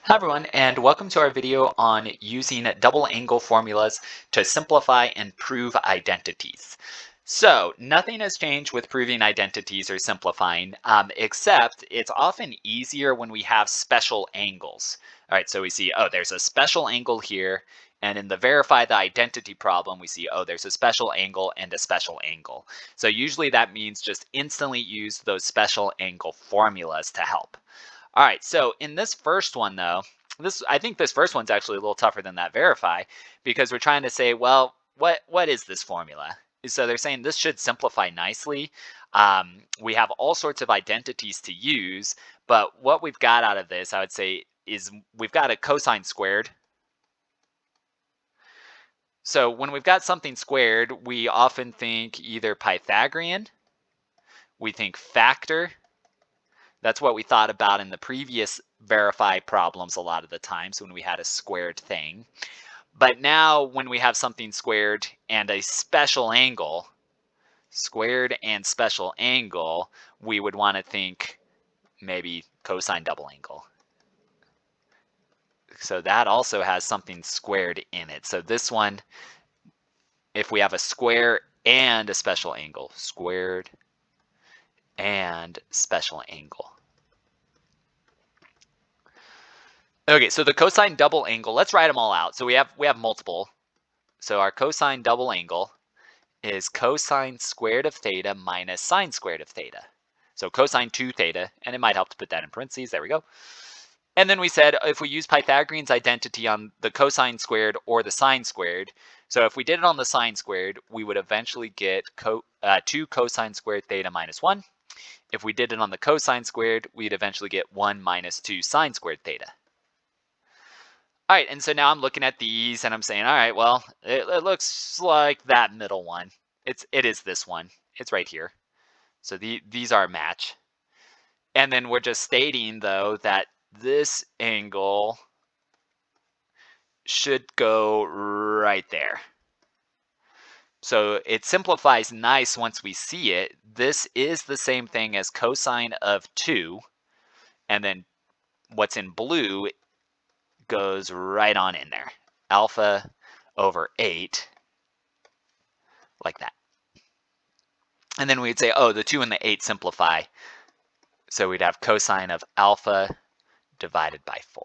Hi everyone, and welcome to our video on using double angle formulas to simplify and prove identities. So nothing has changed with proving identities or simplifying, except it's often easier when we have special angles. All right, so we see, oh, there's a special angle here, and in the verify the identity problem, we see, oh, there's a special angle and a special angle. So usually that means just instantly use those special angle formulas to help. All right, so in this first one though, I think this first one's actually a little tougher than that verify because we're trying to say, well, what is this formula? So they're saying this should simplify nicely. We have all sorts of identities to use, but what we've got out of this, I would say, is we've got a cosine squared. So when we've got something squared, we often think either Pythagorean, we think factor. That's what we thought about in the previous verify problems a lot of the times when we had a squared thing. But now when we have something squared and a special angle, squared and special angle, we would want to think maybe cosine double angle. So that also has something squared in it. So this one, if we have a square and a special angle, squared and special angle. Okay, so the cosine double angle, let's write them all out. So we have multiple. So our cosine double angle is cosine squared of theta minus sine squared of theta. So cosine 2 theta, and it might help to put that in parentheses. There we go. And then we said if we use Pythagorean's identity on the cosine squared or the sine squared, so if we did it on the sine squared, we would eventually get 2 cosine squared theta minus 1. If we did it on the cosine squared, we'd eventually get 1 minus 2 sine squared theta. All right, and so now I'm looking at these and I'm saying, all right, well, it looks like that middle one. It is this one. It's right here. So these are a match. And then we're just stating, though, that this angle should go right there. So it simplifies nice once we see it. This is the same thing as cosine of 2. And then what's in blue goes right on in there. Alpha over 8, like that. And then we'd say, oh, the 2 and the 8 simplify. So we'd have cosine of alpha divided by 4.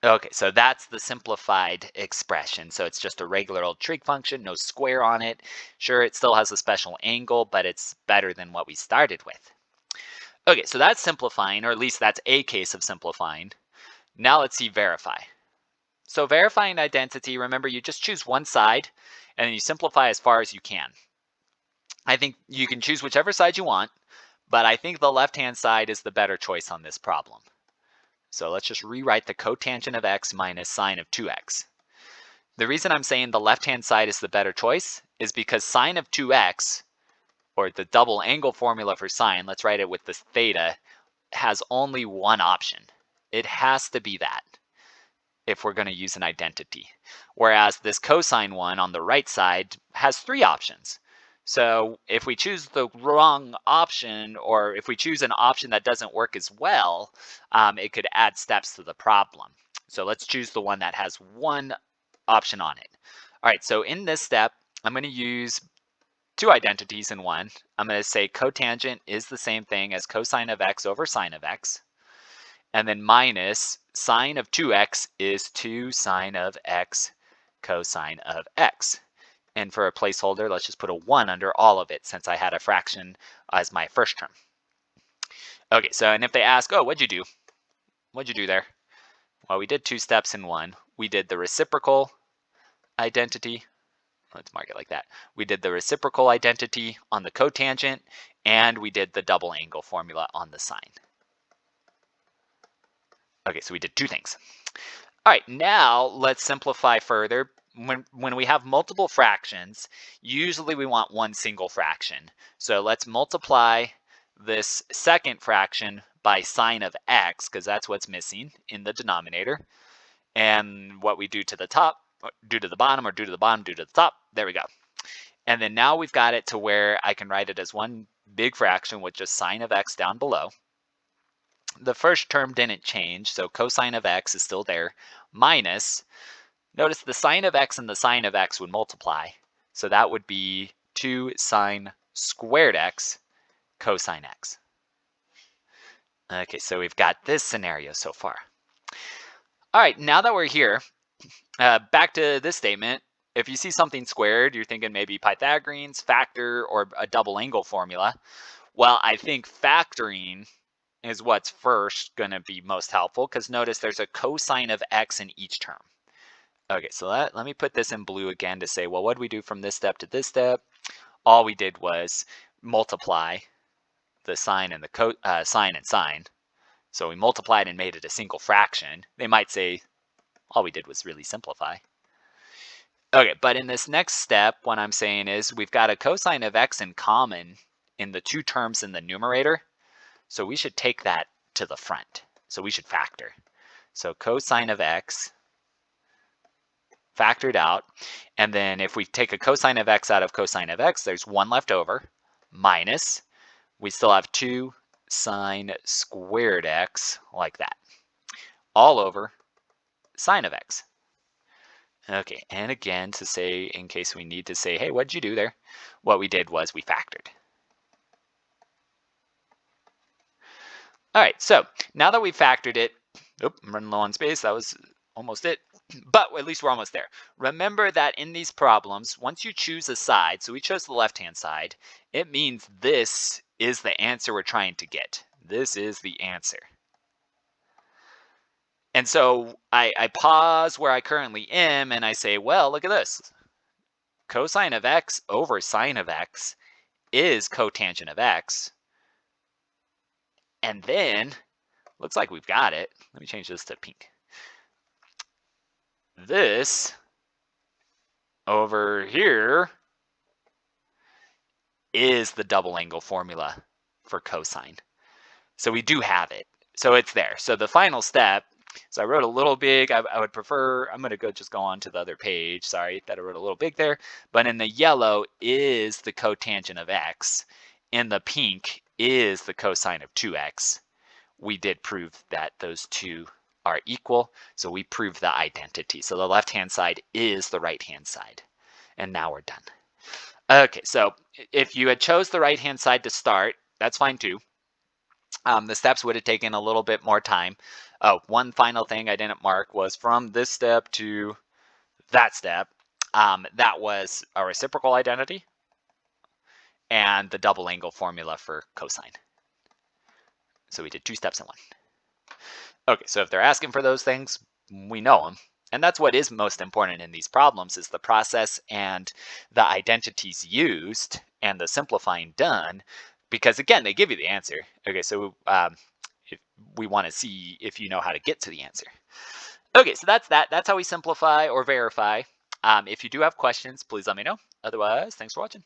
Okay, so that's the simplified expression. So it's just a regular old trig function, no square on it. Sure, it still has a special angle, but it's better than what we started with. Okay, so that's simplifying, or at least that's a case of simplifying. Now let's see verify. So verifying identity, remember you just choose one side and then you simplify as far as you can. I think you can choose whichever side you want, but I think the left-hand side is the better choice on this problem. So let's just rewrite the cotangent of x minus sine of 2x. The reason I'm saying the left-hand side is the better choice is because sine of 2x, or the double angle formula for sine, let's write it with the theta, has only one option. It has to be that if we're going to use an identity. Whereas this cosine one on the right side has 3 options. So if we choose the wrong option, or if we choose an option that doesn't work as well, it could add steps to the problem. So let's choose the one that has one option on it. All right, so in this step, I'm going to use 2 identities in one. I'm going to say cotangent is the same thing as cosine of x over sine of x. And then minus sine of 2x is 2 sine of x cosine of x. And for a placeholder, let's just put a 1 under all of it since I had a fraction as my first term. Okay, so and if they ask, oh, what'd you do? What'd you do there? Well, we did 2 steps in one. We did the reciprocal identity. Let's mark it like that. We did the reciprocal identity on the cotangent, and we did the double angle formula on the sine. Okay, so we did 2 things. All right, now let's simplify further. When we have multiple fractions, usually we want one single fraction. So let's multiply this second fraction by sine of x, because that's what's missing in the denominator. And what we do to the top, do to the bottom, or do to the bottom, do to the top, there we go. And then now we've got it to where I can write it as one big fraction with just sine of x down below. the first term didn't change, so cosine of x is still there, minus, notice the sine of x and the sine of x would multiply. So that would be 2 sine squared x cosine x. Okay, so we've got this scenario so far. All right, now that we're here, back to this statement. If you see something squared, you're thinking maybe Pythagoreans, factor, or a double angle formula. Well, I think factoring is what's first going to be most helpful, because notice there's a cosine of x in each term. Okay, so let me put this in blue again to say, well, what did we do from this step to this step? All we did was multiply the sine and the sine and sine. So we multiplied and made it a single fraction. They might say all we did was really simplify. Okay, but in this next step, what I'm saying is we've got a cosine of x in common in the two terms in the numerator. So we should take that to the front. So we should factor. So cosine of x factored out. And then if we take a cosine of x out of cosine of x, there's 1 left over, minus, we still have 2 sine squared x, like that, all over sine of x. Okay, and again, to say, in case we need to say, hey, what'd you do there? What we did was we factored. All right, so now that we factored it, I'm running low on space, that was almost it, but at least we're almost there. Remember that in these problems, once you choose a side, so we chose the left-hand side, it means this is the answer we're trying to get. This is the answer. And so I pause where I currently am and I say, well, look at this. Cosine of x over sine of x is cotangent of x. And then, looks like we've got it. Let me change this to pink. This over here is the double angle formula for cosine. So we do have it. So it's there. So the final step, so I wrote a little big. I would prefer, I'm going to just go on to the other page. Sorry that I wrote a little big there. But in the yellow is the cotangent of x. In the pink is the cosine of 2x. We did prove that those two are equal. So we proved the identity. So the left-hand side is the right-hand side. And now we're done. Okay, so if you had chose the right-hand side to start, that's fine too. The steps would have taken a little bit more time. Oh, one final thing I didn't mark was from this step to that step. That was a reciprocal identity and the double angle formula for cosine. So we did 2 steps in 1. Okay, so if they're asking for those things, we know them. And that's what is most important in these problems, is the process and the identities used and the simplifying done, because again, they give you the answer. Okay, so if we want to see if you know how to get to the answer. Okay, so that's that. That's how we simplify or verify. If you do have questions, please let me know. Otherwise, thanks for watching.